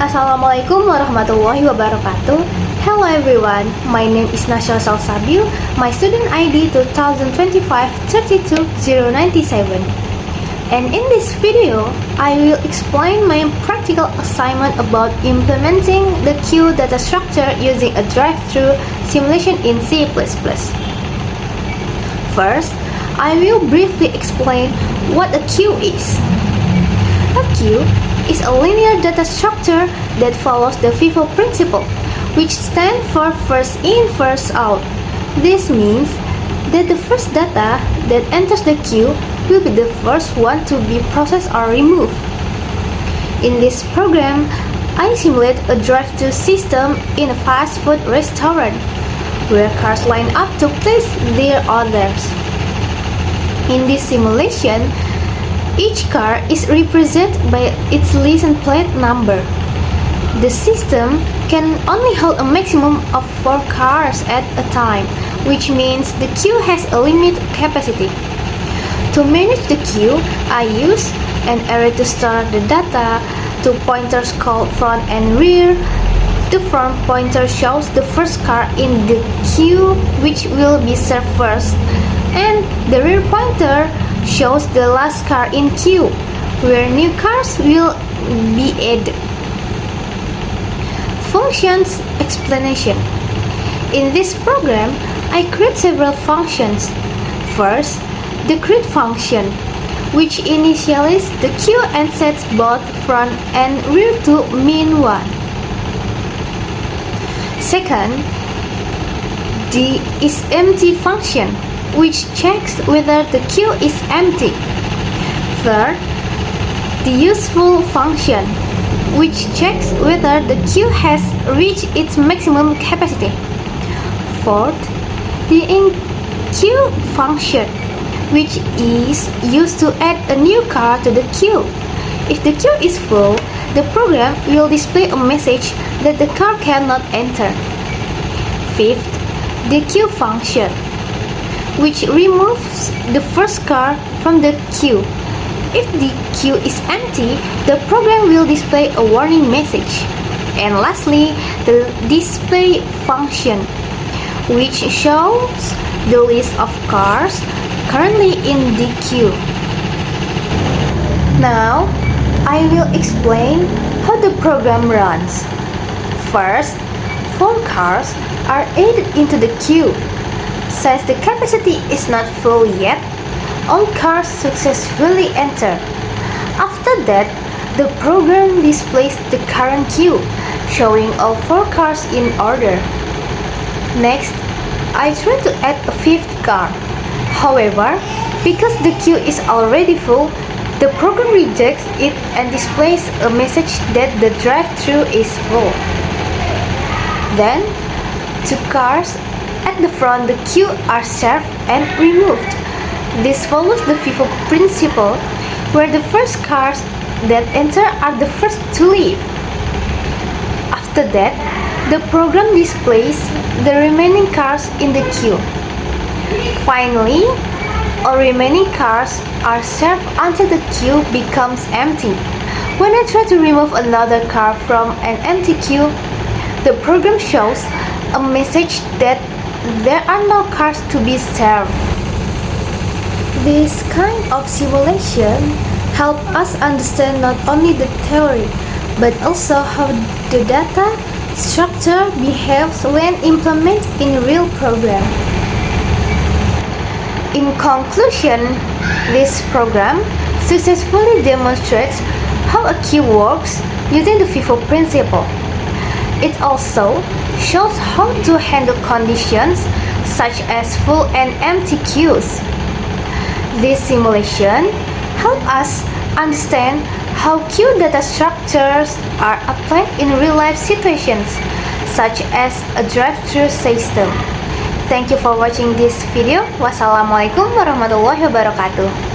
Assalamualaikum warahmatullahi wabarakatuh. Hello everyone, my name is Nasha Salsabil. My student ID 2025-32097. And in this video, I will explain my practical assignment about implementing the queue data structure using a drive-through simulation in C++. First, I will briefly explain what a queue is. A queue is a linear data structure that follows the FIFO principle, which stands for first in, first out. This means that the first data that enters the queue will be the first one to be processed or removed. In this program, I simulate a drive-thru system in a fast food restaurant, where cars line up to place their orders. In this simulation, each car is represented by its license plate number. The system can only hold a maximum of 4 cars at a time, which means the queue has a limited capacity. To manage the queue, I use an array to store the data, 2 pointers called front and rear. The front pointer shows the first car in the queue, which will be served first, and the rear pointer shows the last car in queue, where new cars will be added. Functions explanation. In this program, I create several functions. First, the create function, which initializes the queue and sets both front and rear to -1. Second, the isEmpty function, which checks whether the queue is empty. Third, the useful function, which checks whether the queue has reached its maximum capacity. Fourth, the enqueue function, which is used to add a new car to the queue. If the queue is full, the program will display a message that the car cannot enter. Fifth, the queue function, which removes the first car from the queue. If the queue is empty, the program will display a warning message. And lastly, the display function, which shows the list of cars currently in the queue. Now, I will explain how the program runs. First, 4 cars are added into the queue. Since the capacity is not full yet, all cars successfully enter. After that, the program displays the current queue, showing all 4 cars in order. Next, I try to add a 5th car. However, because the queue is already full, the program rejects it and displays a message that the drive-thru is full. Then, 2 cars at the front the queue are served and removed. This follows the FIFO principle, where the first cars that enter are the first to leave. After that, the program displays the remaining cars in the queue. Finally, all remaining cars are served until the queue becomes empty. When I try to remove another car from an empty queue, the program shows a message that there are no cars to be served. This kind of simulation helps us understand not only the theory, but also how the data structure behaves when implemented in real program. In conclusion, this program successfully demonstrates how a queue works using the FIFO principle. It also shows how to handle conditions such as full and empty queues. This simulation helps us understand how queue data structures are applied in real-life situations, such as a drive-thru system. Thank you for watching this video. Wassalamualaikum warahmatullahi wabarakatuh.